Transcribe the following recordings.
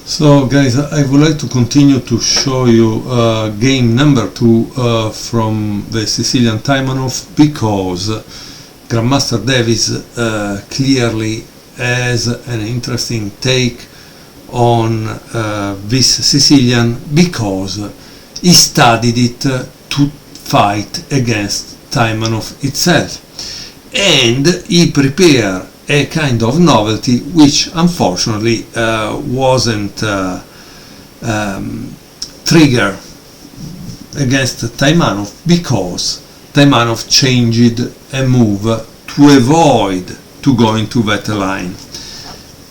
So guys, I would like to continue to show you game number 2 from the Sicilian Taimanov, because Grandmaster Davis clearly has an interesting take on this Sicilian, because he studied it to fight against Taimanov itself, and he prepared a kind of novelty which unfortunately wasn't triggered against Taimanov, because Taimanov changed a move to avoid to go into that line.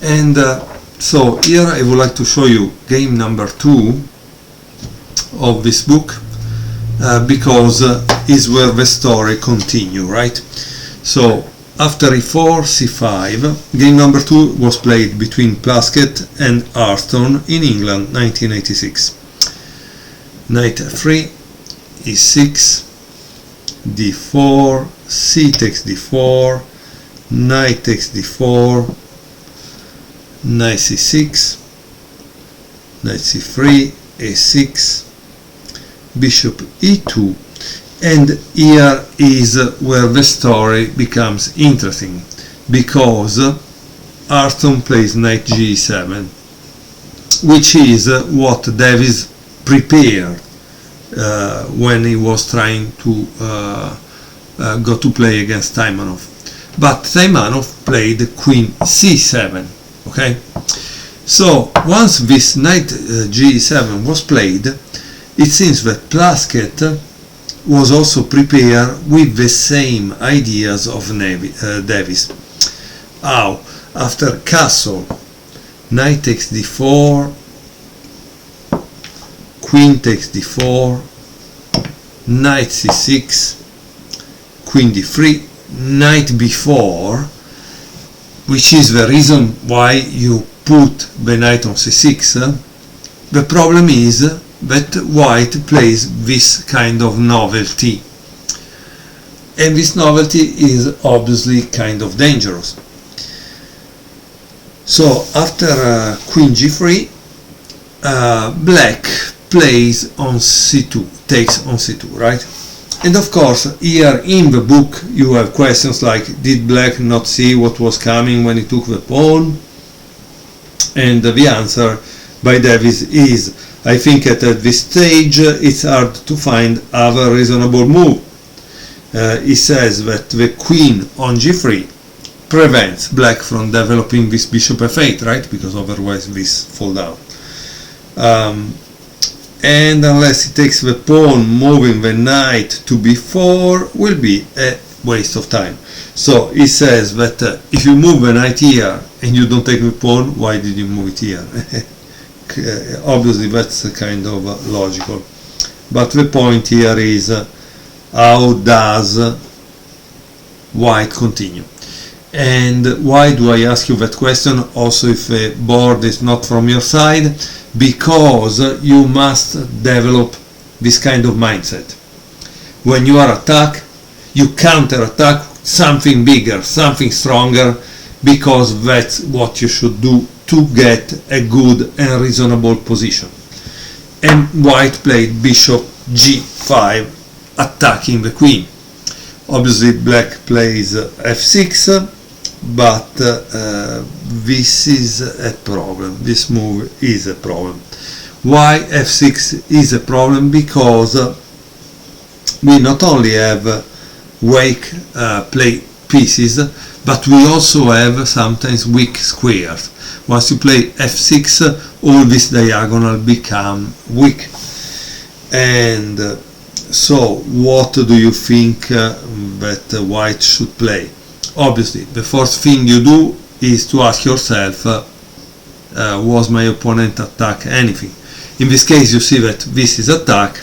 And so here I would like to show you game number 2 of this book, because is where the story continue, right? So after e4, c5, game number 2 was played between Plaskett and Arston in England, 1986. Knight f3, e6, d4, c takes d4, knight takes d4, knight c6, knight c3, a6, bishop e2. And here is where the story becomes interesting, because Arston plays knight g7, which is what Davis prepared when he was trying to go to play against Taimanov. But Taimanov played queen c7. Okay, so once this knight g7 was played, it seems that Plaskett was also prepared with the same ideas of Davis. How? After castle, knight takes d4, queen takes d4, knight c6, queen d3, knight b4, which is the reason why you put the knight on c6. The problem is that white plays this kind of novelty, and this novelty is obviously kind of dangerous. So after queen g3, black plays on c2, takes on c2, right? And of course here in the book you have questions like, did black not see what was coming when he took the pawn? And the answer by Davis is, I think at this stage it's hard to find other reasonable move. He says that the queen on g3 prevents black from developing this bishop f8, right? Because otherwise this fall down. And unless he takes the pawn, moving the knight to b4 will be a waste of time. So he says that if you move the knight here and you don't take the pawn, why did you move it here? Obviously that's kind of logical, but the point here is how does white continue? And why do I ask you that question also if the board is not from your side? Because you must develop this kind of mindset. When you are attacked, you counter attack something bigger, something stronger, because that's what you should do to get a good and reasonable position. And white played bishop g5, attacking the queen. Obviously black plays f6, but this is a problem. This move is a problem. Why f6 is a problem? Because we not only have weak play pieces, but we also have sometimes weak squares. Once you play f6, all this diagonal become weak. And so what do you think that white should play? Obviously the first thing you do is to ask yourself, was my opponent attack anything? In this case you see that this is attack,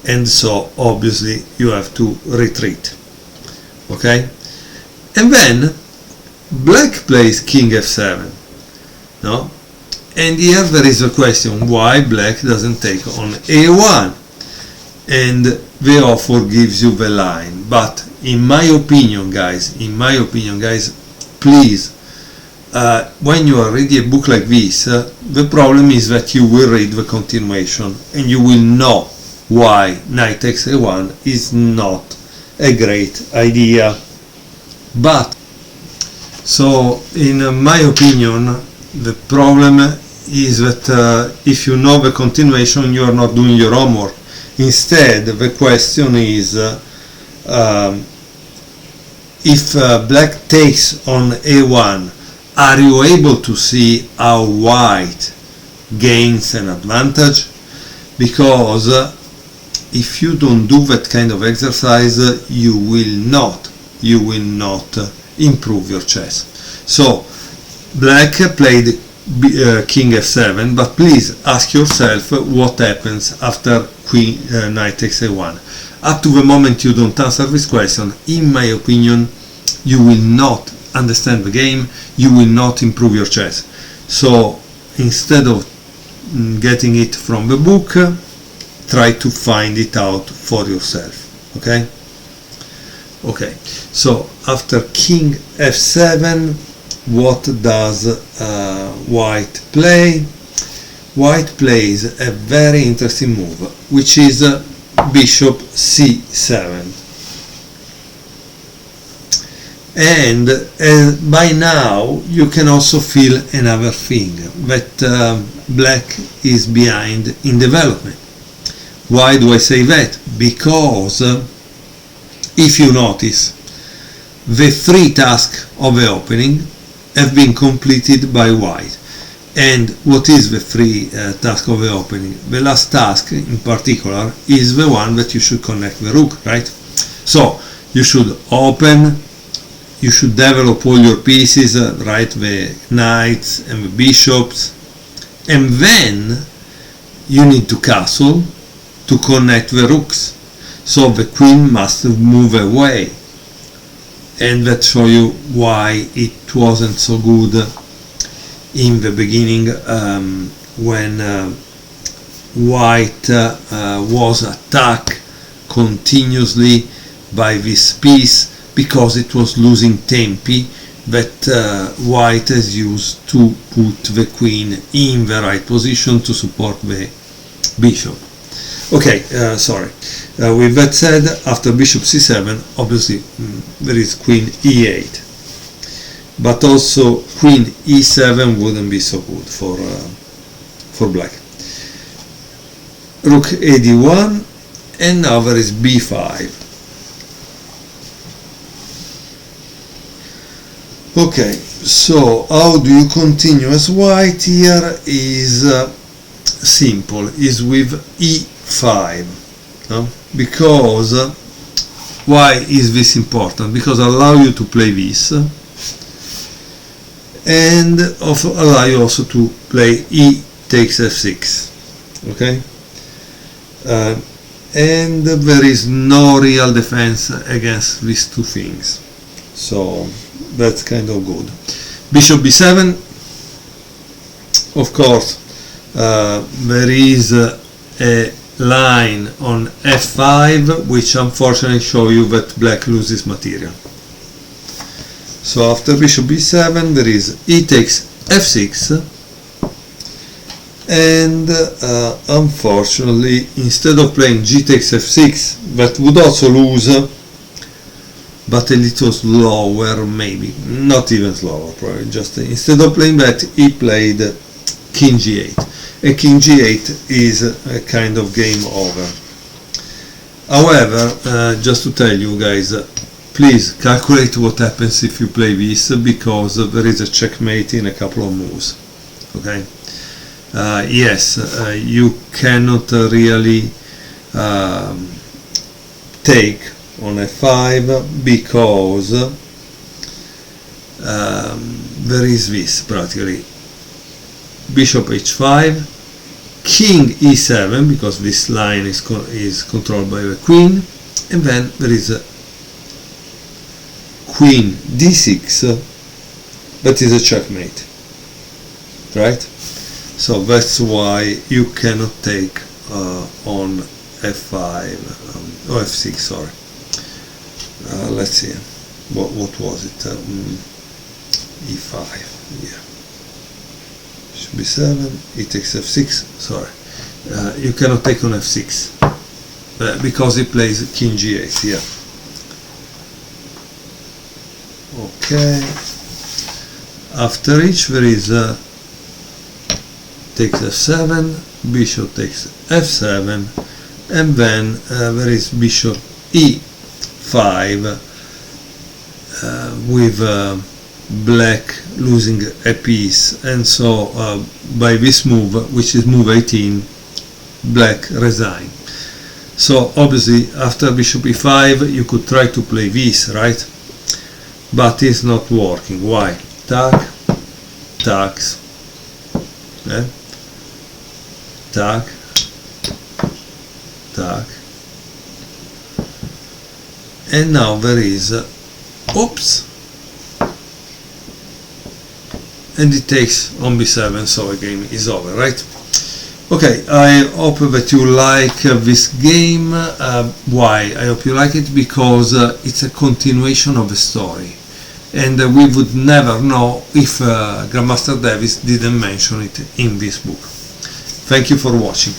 and so obviously you have to retreat. Okay, and then black plays king f7. No? And here there is a question, why black doesn't take on a1? And the author gives you the line, but in my opinion guys, please when you are reading a book like this, the problem is that you will read the continuation and you will know why knight takes a1 is not a great idea. But, so in my opinion, the problem is that if you know the continuation, you are not doing your homework. Instead, the question is, if black takes on a1, are you able to see how white gains an advantage? Because if you don't do that kind of exercise, you will not improve your chess. So black played king f7, but please ask yourself what happens after knight takes a1. Up to the moment you don't answer this question, in my opinion, you will not understand the game, you will not improve your chess. So instead of getting it from the book, try to find it out for yourself. Okay, so after king f7, what does white play? White plays a very interesting move, which is bishop c7. And by now you can also feel another thing, that black is behind in development. Why do I say that? Because if you notice, the three tasks of the opening have been completed by white. And what is the three task of the opening? The last task in particular is the one that you should connect the rook, right? So you should open, you should develop all your pieces, right, the knights and the bishops, and then you need to castle to connect the rooks. So the queen must move away, and that shows you why it wasn't so good in the beginning when white was attacked continuously by this piece, because it was losing tempi that white has used to put the queen in the right position to support the bishop. Okay, sorry. With that said, after bishop c7, obviously there is queen e8. But also queen e7 wouldn't be so good for black. Rook a d1, and now there is b5. Okay, so how do you continue as white? Here is simple, is with e5, no? Because why is this important? Because allow you to play this, and allow you also to play e takes f6. Okay, and there is no real defense against these two things, so that's kind of good. Bishop b7, of course, there is a line on f5 which unfortunately show you that black loses material. So after bishop b7 there is e takes f6, and unfortunately, instead of playing g takes f6, that would also lose, but a little slower, maybe not even slower, probably. Just instead of playing that, he played king g8, and king g8 is a kind of game over. However, just to tell you guys, please calculate what happens if you play this, because there is a checkmate in a couple of moves. Okay, yes, you cannot really take on f5, because there is this practically bishop h5, king e7, because this line is controlled by the queen, and then there is a queen d6, that is a checkmate, right? So that's why you cannot take on f5 or f6, sorry. Let's see, what was it? e5. here. Bishop b7, he takes f6, sorry. You cannot take on f6 because he plays king g8 here. Okay. After each there is takes f7, bishop takes f7, and then there is bishop e5 with black losing a piece, and so by this move, which is move 18, black resign. So obviously after bishop e5 you could try to play this, right? But it's not working. Why? Tack, tacks, tack, tack, and now there is oops, and it takes on b7, so the game is over, right? Okay, I hope that you like this game. Why? I hope you like it because it's a continuation of the story, and we would never know if Grandmaster Davis didn't mention it in this book. Thank you for watching.